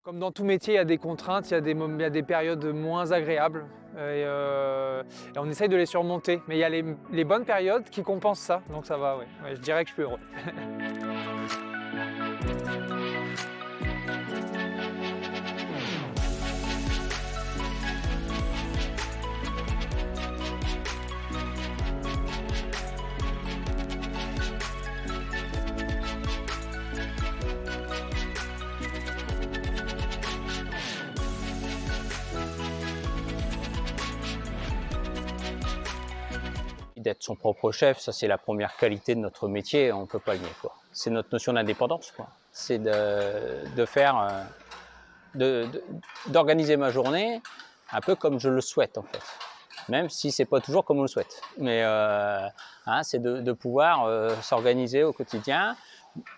Comme dans tout métier, il y a des contraintes, il y a des périodes moins agréables et on essaye de les surmonter. Mais il y a les bonnes périodes qui compensent ça, donc ça va, ouais. Ouais, je dirais que je suis heureux. D'être son propre chef, ça c'est la première qualité de notre métier, on ne peut pas le nier, quoi. C'est notre notion d'indépendance, quoi. C'est de faire, d'organiser ma journée un peu comme je le souhaite en fait. Même si c'est pas toujours comme on le souhaite. Mais hein, c'est de pouvoir s'organiser au quotidien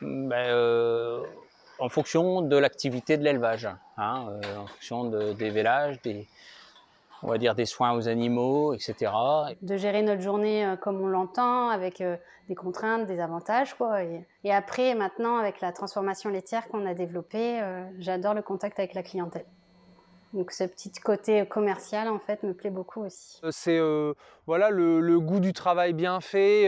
en fonction de l'activité de l'élevage, hein, en fonction des vélages, on va dire des soins aux animaux, etc. De gérer notre journée comme on l'entend, avec des contraintes, des avantages, quoi. Et après, maintenant, avec la transformation laitière qu'on a développée, j'adore le contact avec la clientèle. Donc ce petit côté commercial, en fait, me plaît beaucoup aussi. C'est voilà, le goût du travail bien fait,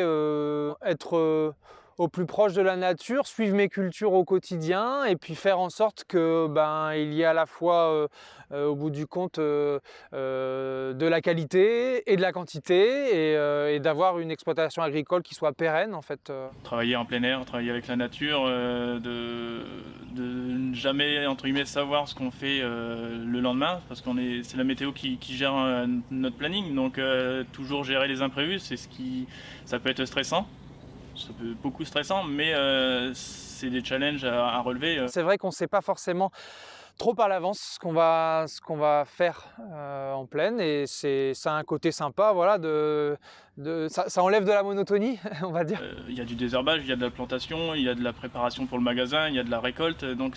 être au plus proche de la nature, suivre mes cultures au quotidien et puis faire en sorte que il y ait à la fois au bout du compte de la qualité et de la quantité et d'avoir une exploitation agricole qui soit pérenne en fait. Travailler en plein air, travailler avec la nature, de ne jamais entre guillemets savoir ce qu'on fait le lendemain, parce c'est la météo qui gère notre planning, donc toujours gérer les imprévus, ça peut être stressant, ça peut être beaucoup stressant, mais c'est des challenges à relever. C'est vrai qu'on ne sait pas forcément trop à l'avance ce qu'on va faire en plaine et ça a un côté sympa, voilà, ça enlève de la monotonie, on va dire. Il y a du désherbage, il y a de la plantation, il y a de la préparation pour le magasin, il y a de la récolte, donc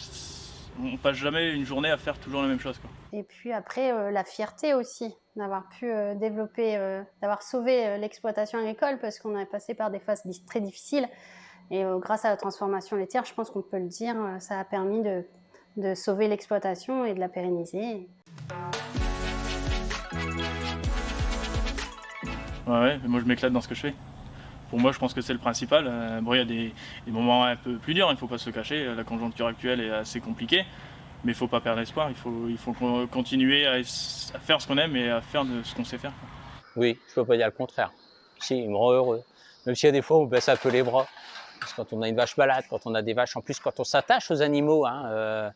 on passe jamais une journée à faire toujours la même chose, quoi. Et puis après, la fierté aussi d'avoir pu développer, d'avoir sauvé l'exploitation agricole, parce qu'on est passé par des phases très difficiles. Et grâce à la transformation laitière, je pense qu'on peut le dire, ça a permis de sauver l'exploitation et de la pérenniser. Ouais, moi je m'éclate dans ce que je fais. Pour moi, je pense que c'est le principal. Bon, il y a des moments un peu plus durs, il ne faut pas se cacher. La conjoncture actuelle est assez compliquée, mais il ne faut pas perdre espoir. Il faut continuer à faire ce qu'on aime et à faire de ce qu'on sait faire. Oui, je ne peux pas dire le contraire. Si, il me rend heureux. Même s'il y a des fois où on baisse un peu les bras. Parce que quand on a une vache malade, quand on a des vaches, en plus quand on s'attache aux animaux, hein,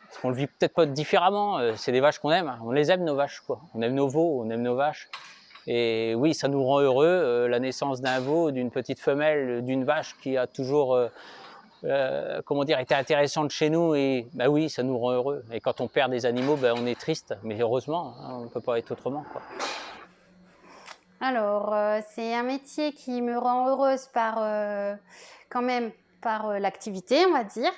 parce qu'on le vit peut-être pas différemment, c'est des vaches qu'on aime, hein. On les aime nos vaches, quoi. On aime nos veaux, on aime nos vaches. Et oui, ça nous rend heureux, la naissance d'un veau, d'une petite femelle, d'une vache qui a toujours comment dire, été intéressante chez nous, et bah oui, ça nous rend heureux. Et quand on perd des animaux, on est triste, mais heureusement, hein, on ne peut pas être autrement, quoi. Alors, c'est un métier qui me rend heureuse quand même par l'activité, on va dire.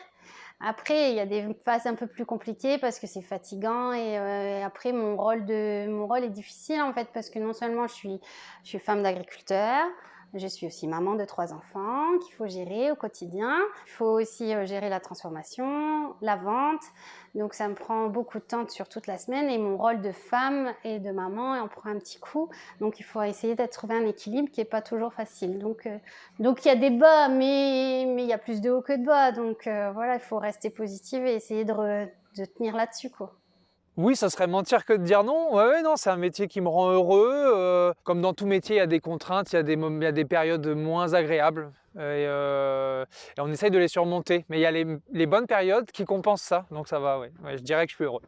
Après, il y a des phases un peu plus compliquées parce que c'est fatigant et après mon rôle est difficile en fait, parce que non seulement je suis femme d'agriculteur, je suis aussi maman de 3 enfants qu'il faut gérer au quotidien. Il faut aussi gérer la transformation, la vente. Donc ça me prend beaucoup de temps sur toute la semaine, et mon rôle de femme et de maman en prend un petit coup. Donc il faut essayer de trouver un équilibre qui n'est pas toujours facile. Donc il y a des bas, mais il y a plus de hauts que de bas. Donc voilà, il faut rester positive et essayer de tenir là-dessus, quoi. Oui, ça serait mentir que de dire non. Ouais, non, c'est un métier qui me rend heureux. Comme dans tout métier, il y a des contraintes, il y a des périodes moins agréables et on essaye de les surmonter. Mais il y a les bonnes périodes qui compensent ça, donc ça va, ouais. Ouais, je dirais que je suis heureux.